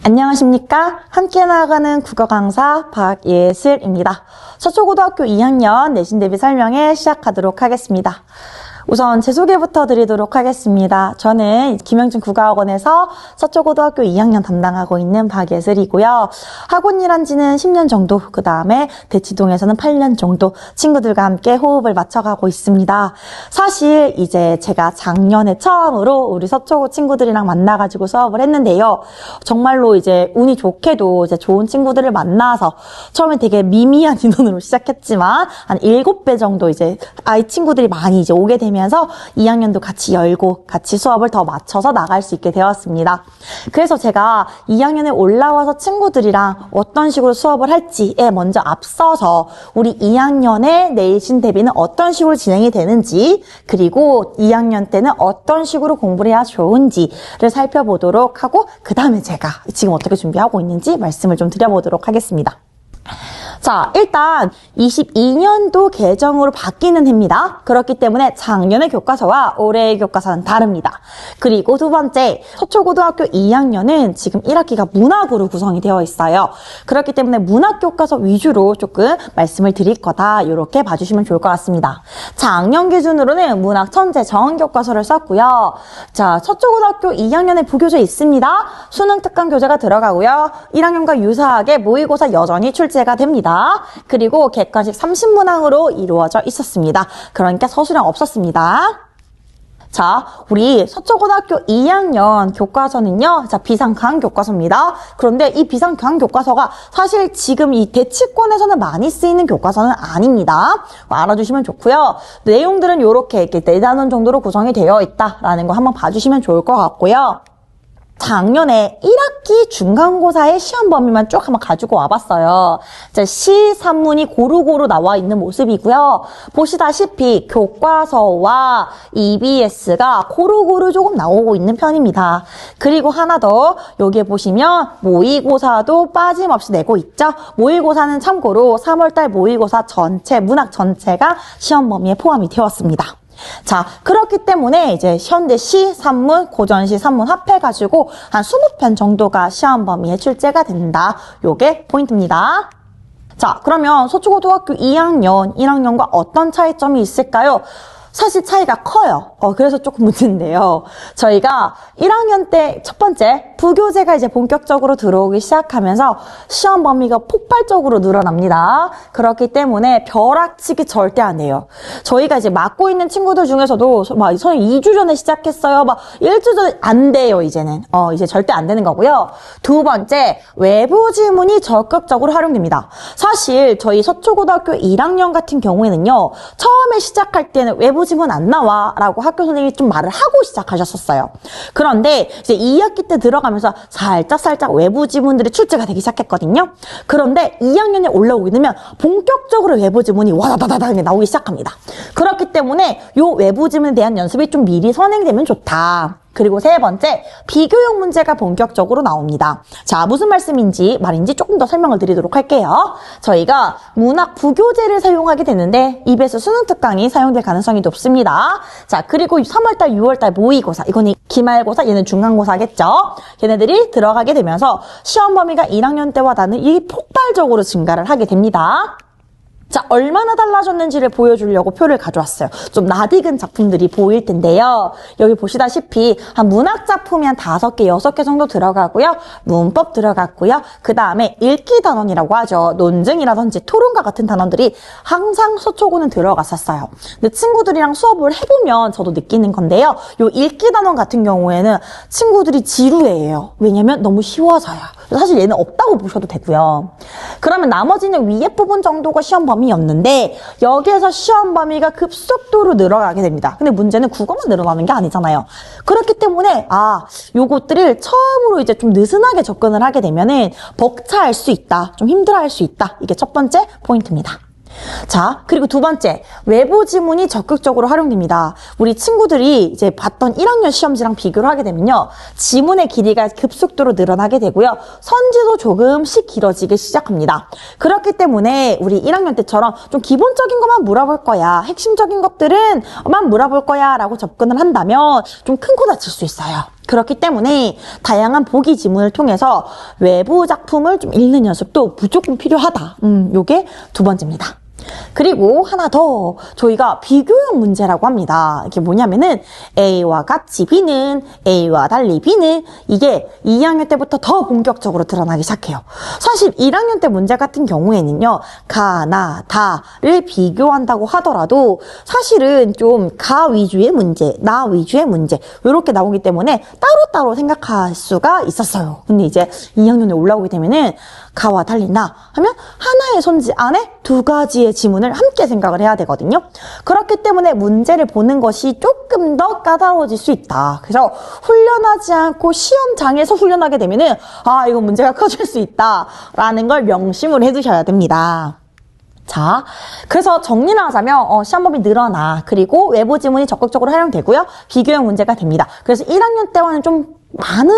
안녕하십니까? 함께 나아가는 국어 강사 박예슬입니다. 서초고등학교 2학년 내신 대비 설명회 시작하도록 하겠습니다. 우선 제 소개부터 드리도록 하겠습니다. 저는 김영준 국어학원에서 서초고등학교 2학년 담당하고 있는 박예슬이고요. 학원 일한 지는 10년 정도, 그 다음에 대치동에서는 8년 정도 친구들과 함께 호흡을 맞춰가고 있습니다. 사실 이제 제가 작년에 처음으로 우리 서초고 친구들이랑 만나가지고 수업을 했는데요. 정말로 이제 운이 좋게도 이제 좋은 친구들을 만나서 처음에 되게 미미한 인원으로 시작했지만 한 7배 정도 이제 아이 친구들이 많이 이제 오게 되면 2학년도 같이 열고 같이 수업을 더 맞춰서 나갈 수 있게 되었습니다. 그래서 제가 2학년에 올라와서 친구들이랑 어떤 식으로 수업을 할지에 먼저 앞서서 우리 2학년의 내신 대비는 어떤 식으로 진행이 되는지, 그리고 2학년 때는 어떤 식으로 공부를 해야 좋은지를 살펴보도록 하고, 그 다음에 제가 지금 어떻게 준비하고 있는지 말씀을 좀 드려보도록 하겠습니다. 자, 일단 22년도 개정으로 바뀌는 해입니다. 그렇기 때문에 작년의 교과서와 올해의 교과서는 다릅니다. 그리고 두 번째, 서초고등학교 2학년은 지금 1학기가 문학으로 구성이 되어 있어요. 그렇기 때문에 문학교과서 위주로 조금 말씀을 드릴 거다, 이렇게 봐주시면 좋을 것 같습니다. 작년 기준으로는 문학 천재 정원교과서를 썼고요. 자, 서초고등학교 2학년에 부교재 있습니다. 수능 특강 교재가 들어가고요. 1학년과 유사하게 모의고사 여전히 출제가 됩니다. 그리고 객관식 30문항으로 이루어져 있었습니다. 그러니까 서술형 없었습니다. 자, 우리 서초고등학교 2학년 교과서는요, 자, 비상강 교과서입니다. 그런데 이 비상강 교과서가 사실 지금 이 대치권에서는 많이 쓰이는 교과서는 아닙니다. 알아주시면 좋고요. 내용들은 이렇게 4단원 정도로 구성이 되어 있다라는 거 한번 봐주시면 좋을 것 같고요. 작년에 1학기 중간고사의 시험 범위만 쭉 한번 가지고 와봤어요. 시, 산문이 고루고루 나와 있는 모습이고요. 보시다시피 교과서와 EBS가 고루고루 조금 나오고 있는 편입니다. 그리고 하나 더, 여기에 보시면 모의고사도 빠짐없이 내고 있죠. 모의고사는 참고로 3월달 모의고사 전체, 문학 전체가 시험 범위에 포함이 되었습니다. 자, 그렇기 때문에 이제 현대시, 산문, 고전시, 산문 합해가지고 한 20편 정도가 시험 범위에 출제가 된다. 요게 포인트입니다. 자, 그러면 서초고등학교 2학년, 1학년과 어떤 차이점이 있을까요? 사실 차이가 커요. 그래서 조금 문제인데요. 저희가 1학년 때 첫 번째 부교재가 이제 본격적으로 들어오기 시작하면서 시험 범위가 폭발적으로 늘어납니다. 그렇기 때문에 벼락치기 절대 안 해요. 저희가 이제 맡고 있는 친구들 중에서도 막 저는 2주 전에 시작했어요. 막 1주 전에 안 돼요, 이제는. 이제 절대 안 되는 거고요. 두 번째, 외부 지문이 적극적으로 활용됩니다. 사실 저희 서초고등학교 1학년 같은 경우에는요, 처음에 시작할 때는 외부 지문 안 나와 라고 학교 선생님이 좀 말을 하고 시작하셨었어요. 그런데 이제 2학기 때 들어가면서 살짝 외부 지문들이 출제가 되기 시작했거든요. 그런데 2학년에 올라오게 되면 본격적으로 외부 지문이 와다다다다 나오기 시작합니다. 그렇기 때문에 요 외부 지문에 대한 연습이 좀 미리 선행되면 좋다. 그리고 세 번째, 비교형 문제가 본격적으로 나옵니다. 자, 무슨 말인지 조금 더 설명을 드리도록 할게요. 저희가 문학 부교재를 사용하게 되는데 EBS 수능 특강이 사용될 가능성이 높습니다. 자, 그리고 3월달, 6월달 모의고사, 이거는 기말고사, 얘는 중간고사겠죠. 얘네들이 들어가게 되면서 시험 범위가 1학년 때와 다르게 폭발적으로 증가를 하게 됩니다. 자, 얼마나 달라졌는지를 보여주려고 표를 가져왔어요. 좀 낯익은 작품들이 보일 텐데요. 여기 보시다시피 한 문학 작품이 한 5개, 6개 정도 들어가고요. 문법 들어갔고요. 그 다음에 읽기 단원이라고 하죠. 논증이라든지 토론과 같은 단원들이 항상 서초고는 들어갔었어요. 근데 친구들이랑 수업을 해보면 저도 느끼는 건데요. 요 읽기 단원 같은 경우에는 친구들이 지루해요. 왜냐면 너무 쉬워서요. 사실 얘는 없다고 보셔도 되고요. 그러면 나머지는 위에 부분 정도가 시험 범위였는데 여기에서 시험 범위가 급속도로 늘어나게 됩니다. 근데 문제는 국어만 늘어나는 게 아니잖아요. 그렇기 때문에 요것들을 처음으로 이제 좀 느슨하게 접근을 하게 되면은 벅차할 수 있다, 좀 힘들어할 수 있다. 이게 첫 번째 포인트입니다. 자, 그리고 두 번째, 외부 지문이 적극적으로 활용됩니다. 우리 친구들이 이제 봤던 1학년 시험지랑 비교를 하게 되면요, 지문의 길이가 급속도로 늘어나게 되고요, 선지도 조금씩 길어지기 시작합니다. 그렇기 때문에 우리 1학년 때처럼 좀 기본적인 것만 물어볼 거야, 핵심적인 것들은 만 물어볼 거야 라고 접근을 한다면 좀 큰 코 다칠 수 있어요. 그렇기 때문에 다양한 보기 지문을 통해서 외부 작품을 좀 읽는 연습도 무조건 필요하다. 요게 두 번째입니다. 그리고 하나 더 저희가 비교형 문제라고 합니다. 이게 뭐냐면은 A와 같이 B는 A와 달리 B는 이게 2학년 때부터 더 본격적으로 드러나기 시작해요. 사실 1학년 때 문제 같은 경우에는요. 가, 나, 다를 비교한다고 하더라도 사실은 좀 가 위주의 문제, 나 위주의 문제 이렇게 나오기 때문에 따로따로 생각할 수가 있었어요. 근데 이제 2학년에 올라오게 되면은 가와 달리 나 하면 하나의 son지 안에 두 가지의 지문을 함께 생각을 해야 되거든요. 그렇기 때문에 문제를 보는 것이 조금 더 까다로워질 수 있다. 그래서 훈련하지 않고 시험장에서 훈련하게 되면은 이건 문제가 커질 수 있다라는 걸 명심을 해두셔야 됩니다. 자, 그래서 정리를 하자면 시험 범위 늘어나, 그리고 외부 지문이 적극적으로 활용되고요. 비교형 문제가 됩니다. 그래서 1학년 때와는 좀 많이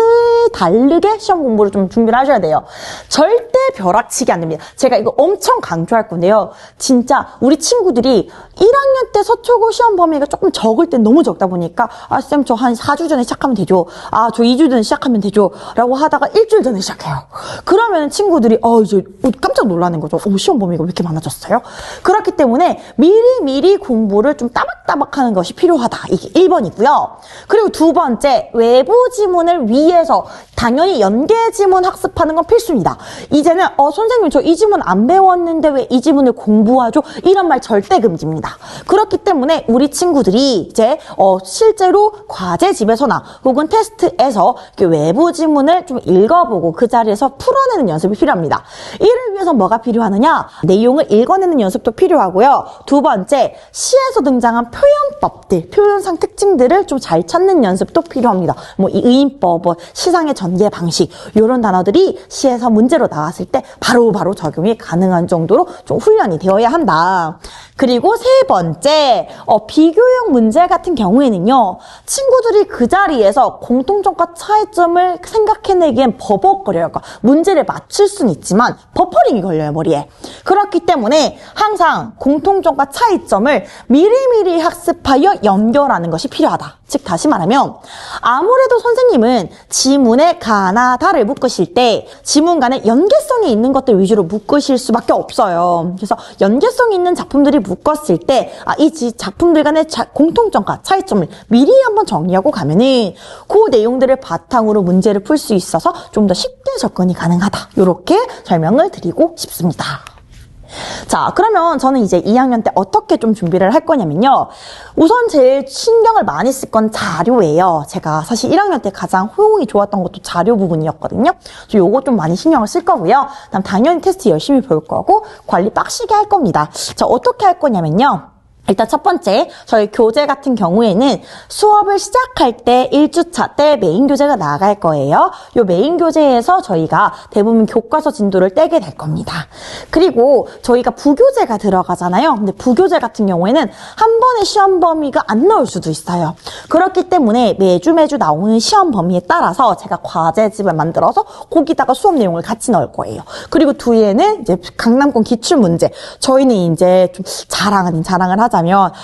다르게 시험 공부를 좀 준비를 하셔야 돼요. 절대 벼락치기 안 됩니다. 제가 이거 엄청 강조할 건데요. 진짜 우리 친구들이 1학년 때 서초고 시험 범위가 조금 적을 땐 너무 적다 보니까 쌤 저 한 4주 전에 시작하면 되죠. 저 2주 전에 시작하면 되죠. 라고 하다가 일주일 전에 시작해요. 그러면 친구들이 이제 깜짝 놀라는 거죠. 시험 범위가 왜 이렇게 많아졌어요? 그렇기 때문에 미리 공부를 좀 따박따박 하는 것이 필요하다. 이게 1번이고요. 그리고 두 번째, 외부 지문 을 위해서 당연히 연계 지문 학습하는 건 필수입니다. 이제는 선생님 저 이 지문 안 배웠는데 왜 이 지문을 공부하죠? 이런 말 절대 금지입니다. 그렇기 때문에 우리 친구들이 이제 실제로 과제 집에서나 혹은 테스트에서 외부 지문을 좀 읽어보고 그 자리에서 풀어내는 연습이 필요합니다. 이를 위해서 뭐가 필요하느냐? 내용을 읽어내는 연습도 필요하고요. 두 번째, 시에서 등장한 표현법들, 표현상 특징들을 좀 잘 찾는 연습도 필요합니다. 이 의인법, 시상의 전개 방식 이런 단어들이 시에서 문제로 나왔을 때 바로 적용이 가능한 정도로 좀 훈련이 되어야 한다. 그리고 세 번째, 비교형 문제 같은 경우에는요. 친구들이 그 자리에서 공통점과 차이점을 생각해내기엔 버벅거려요. 문제를 맞출 수는 있지만 버퍼링이 걸려요, 머리에. 그렇기 때문에 항상 공통점과 차이점을 미리미리 학습하여 연결하는 것이 필요하다. 즉 다시 말하면 아무래도 선생님은 지문에 가나 다를 묶으실 때 지문 간에 연계성이 있는 것들 위주로 묶으실 수밖에 없어요. 그래서 연계성이 있는 작품들이 묶었을 때 이 작품들 간의 공통점과 차이점을 미리 한번 정리하고 가면은 그 내용들을 바탕으로 문제를 풀 수 있어서 좀 더 쉽게 접근이 가능하다. 이렇게 설명을 드리고 싶습니다. 자, 그러면 저는 이제 2학년 때 어떻게 좀 준비를 할 거냐면요. 우선 제일 신경을 많이 쓸 건 자료예요. 제가 사실 1학년 때 가장 호응이 좋았던 것도 자료 부분이었거든요. 그래서 요거 좀 많이 신경을 쓸 거고요. 그다음 당연히 테스트 열심히 볼 거고 관리 빡시게 할 겁니다. 자, 어떻게 할 거냐면요. 일단 첫 번째, 저희 교재 같은 경우에는 수업을 시작할 때 1주차 때 메인 교재가 나갈 거예요. 이 메인 교재에서 저희가 대부분 교과서 진도를 떼게 될 겁니다. 그리고 저희가 부교재가 들어가잖아요. 근데 부교재 같은 경우에는 한 번에 시험 범위가 안 나올 수도 있어요. 그렇기 때문에 매주 나오는 시험 범위에 따라서 제가 과제집을 만들어서 거기다가 수업 내용을 같이 넣을 거예요. 그리고 뒤에는 이제 강남권 기출문제. 저희는 이제 좀 자랑을 하자면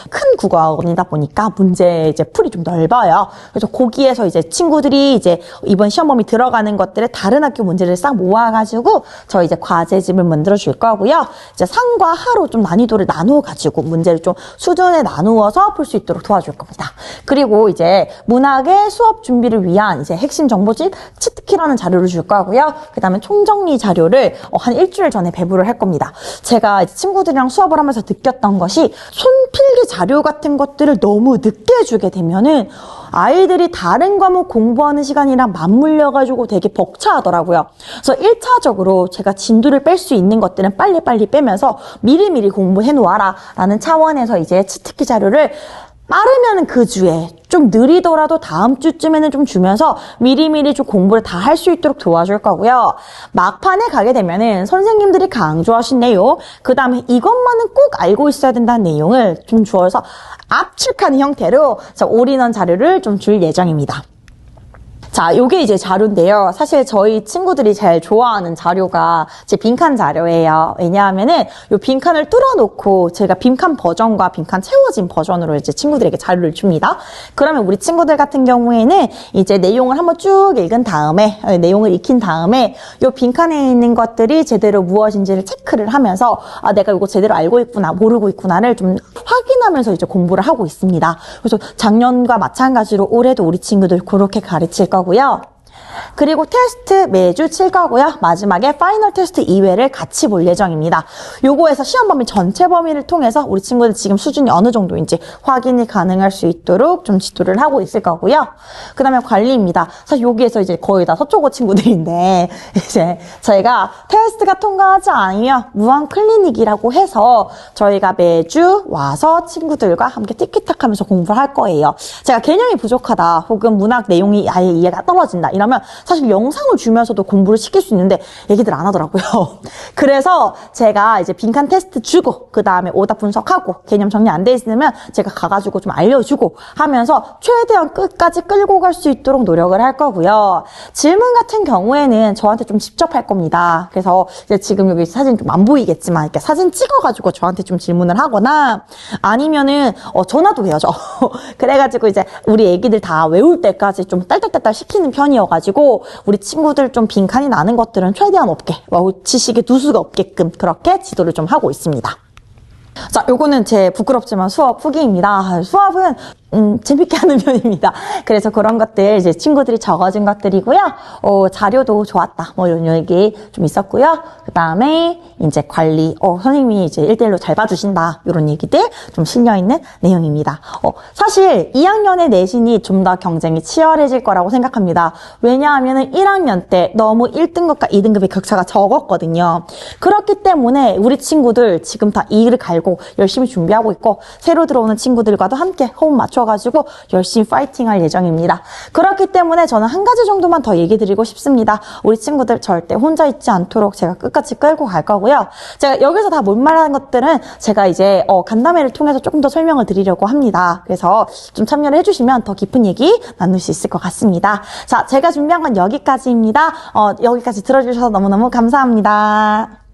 큰 국어학원이다 보니까 문제 이제 풀이 좀 넓어요. 그래서 거기에서 이제 친구들이 이제 이번 시험 범위 들어가는 것들을 다른 학교 문제를 싹 모아가지고 저희 이제 과제집을 만들어 줄 거고요. 이제 상과 하로 좀 난이도를 나누어가지고 문제를 좀 수준에 나누어서 풀 수 있도록 도와줄 겁니다. 그리고 이제 문학의 수업 준비를 위한 이제 핵심 정보집 치트키라는 자료를 줄 거고요. 그 다음에 총정리 자료를 한 일주일 전에 배부를 할 겁니다. 제가 이제 친구들이랑 수업을 하면서 느꼈던 것이 손필기 자료 같은 것들을 너무 늦게 주게 되면은 아이들이 다른 과목 공부하는 시간이랑 맞물려가지고 되게 벅차하더라고요. 그래서 1차적으로 제가 진도를 뺄 수 있는 것들은 빨리빨리 빼면서 미리미리 공부해 놓아라 라는 차원에서 이제 치트키 자료를 빠르면 그 주에, 좀 느리더라도 다음 주쯤에는 좀 주면서 미리미리 좀 공부를 다 할 수 있도록 도와줄 거고요. 막판에 가게 되면은 선생님들이 강조하신 내용, 그 다음에 이것만은 꼭 알고 있어야 된다는 내용을 좀 주어서 압축하는 형태로 올인원 자료를 좀 줄 예정입니다. 자, 요게 이제 자료인데요. 사실 저희 친구들이 제일 좋아하는 자료가 제 빈칸 자료예요. 왜냐하면은 요 빈칸을 뚫어놓고 제가 빈칸 버전과 빈칸 채워진 버전으로 이제 친구들에게 자료를 줍니다. 그러면 우리 친구들 같은 경우에는 이제 내용을 한번 쭉 읽은 다음에, 내용을 익힌 다음에 요 빈칸에 있는 것들이 제대로 무엇인지를 체크를 하면서 아, 내가 이거 제대로 알고 있구나, 모르고 있구나를 좀 확인하면서 이제 공부를 하고 있습니다. 그래서 작년과 마찬가지로 올해도 우리 친구들 그렇게 가르칠 거고요. 그리고 테스트 매주 칠 거고요. 마지막에 파이널 테스트 2회를 같이 볼 예정입니다. 요거에서 시험 범위 전체 범위를 통해서 우리 친구들 지금 수준이 어느 정도인지 확인이 가능할 수 있도록 좀 지도를 하고 있을 거고요. 그 다음에 관리입니다. 사실 여기에서 이제 거의 다 서초고 친구들인데 이제 저희가 테스트가 통과하지 않으면 무한 클리닉이라고 해서 저희가 매주 와서 친구들과 함께 티키타카 하면서 공부를 할 거예요. 제가 개념이 부족하다 혹은 문학 내용이 아예 이해가 떨어진다 이러면 사실 영상을 주면서도 공부를 시킬 수 있는데 얘기들 안 하더라고요. 그래서 제가 이제 빈칸 테스트 주고 그 다음에 오답 분석하고 개념 정리 안 돼 있으면 제가 가가지고 좀 알려주고 하면서 최대한 끝까지 끌고 갈 수 있도록 노력을 할 거고요. 질문 같은 경우에는 저한테 좀 직접 할 겁니다. 그래서 이제 지금 여기 사진 좀 안 보이겠지만 이렇게 사진 찍어가지고 저한테 좀 질문을 하거나 아니면은 전화도 해요. 저. 그래가지고 이제 우리 애기들 다 외울 때까지 좀 딸딸딸딸 시키는 편이어가지고 우리 친구들 좀 빈칸이 나는 것들은 최대한 없게 지식의 누수가 없게끔 그렇게 지도를 좀 하고 있습니다. 자, 요거는 제 부끄럽지만 수업 후기입니다. 수업은 재밌게 하는 편입니다. 그래서 그런 것들 이제 친구들이 적어준 것들이고요. 자료도 좋았다. 뭐 이런 얘기 좀 있었고요. 그 다음에 이제 관리, 선생님이 이제 1대1로 잘 봐주신다. 이런 얘기들 좀 실려있는 내용입니다. 사실 2학년의 내신이 좀 더 경쟁이 치열해질 거라고 생각합니다. 왜냐하면은 1학년 때 너무 1등급과 2등급의 격차가 적었거든요. 그렇기 때문에 우리 친구들 지금 다 이를 갈고 열심히 준비하고 있고 새로 들어오는 친구들과도 함께 호흡 맞춰가지고 열심히 파이팅 할 예정입니다. 그렇기 때문에 저는 한 가지 정도만 더 얘기 드리고 싶습니다. 우리 친구들 절대 혼자 있지 않도록 제가 끝까지 끌고 갈 거고요. 제가 여기서 다 못 말하는 것들은 제가 이제 간담회를 통해서 조금 더 설명을 드리려고 합니다. 그래서 좀 참여를 해주시면 더 깊은 얘기 나눌 수 있을 것 같습니다. 자, 제가 준비한 건 여기까지입니다. 여기까지 들어주셔서 너무너무 감사합니다.